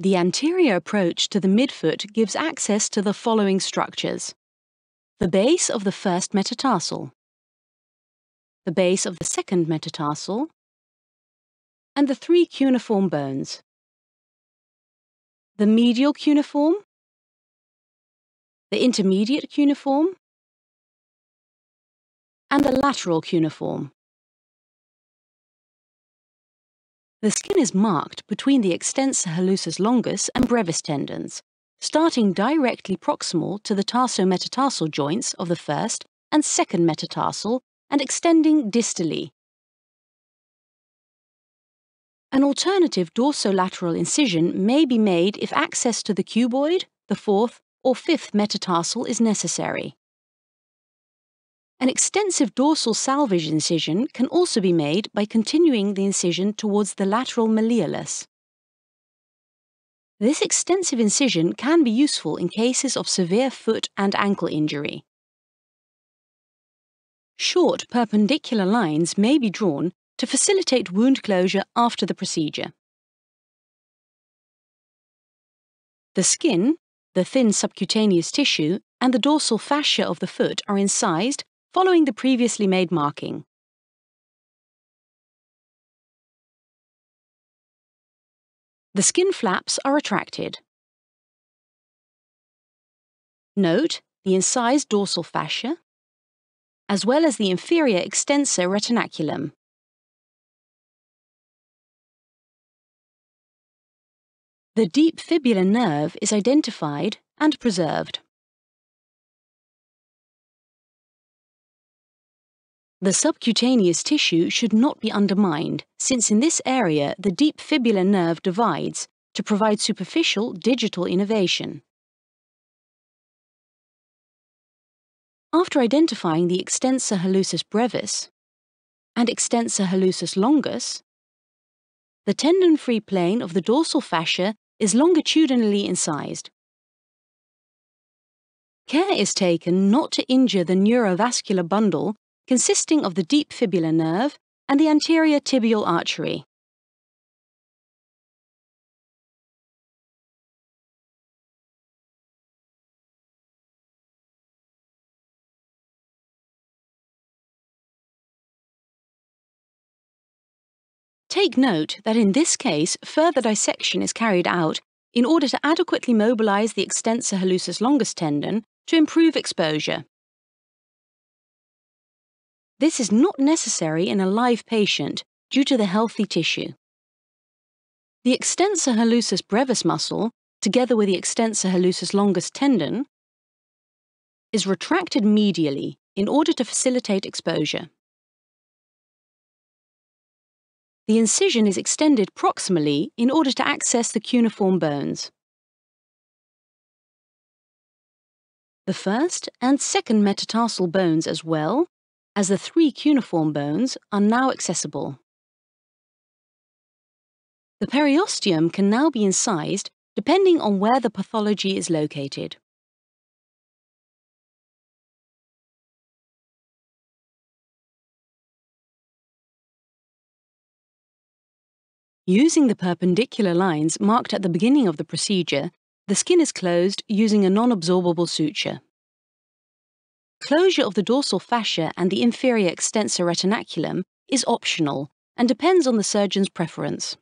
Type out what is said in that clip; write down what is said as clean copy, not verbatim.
The anterior approach to the midfoot gives access to the following structures: the base of the first metatarsal, the base of the second metatarsal, and the three cuneiform bones: the medial cuneiform, the intermediate cuneiform, and the lateral cuneiform. The skin is marked between the extensor hallucis longus and brevis tendons, starting directly proximal to the tarsometatarsal joints of the first and second metatarsal and extending distally. An alternative dorsolateral incision may be made if access to the cuboid, the fourth, or fifth metatarsal is necessary. An extensive dorsal salvage incision can also be made by continuing the incision towards the lateral malleolus. This extensive incision can be useful in cases of severe foot and ankle injury. Short perpendicular lines may be drawn to facilitate wound closure after the procedure. The skin, the thin subcutaneous tissue, and the dorsal fascia of the foot are incised following the previously made marking. The skin flaps are retracted. Note the incised dorsal fascia, as well as the inferior extensor retinaculum. The deep fibular nerve is identified and preserved. The subcutaneous tissue should not be undermined, since in this area the deep fibular nerve divides to provide superficial digital innervation. After identifying the extensor hallucis brevis and extensor hallucis longus, the tendon-free plane of the dorsal fascia is longitudinally incised. Care is taken not to injure the neurovascular bundle consisting of the deep fibular nerve and the anterior tibial artery. Take note that in this case, further dissection is carried out in order to adequately mobilize the extensor hallucis longus tendon to improve exposure. This is not necessary in a live patient due to the healthy tissue. The extensor hallucis brevis muscle, together with the extensor hallucis longus tendon, is retracted medially in order to facilitate exposure. The incision is extended proximally in order to access the cuneiform bones. The first and second metatarsal bones, as well as the three cuneiform bones, are now accessible. The periosteum can now be incised depending on where the pathology is located. Using the perpendicular lines marked at the beginning of the procedure, the skin is closed using a non-absorbable suture. Closure of the dorsal fascia and the inferior extensor retinaculum is optional and depends on the surgeon's preference.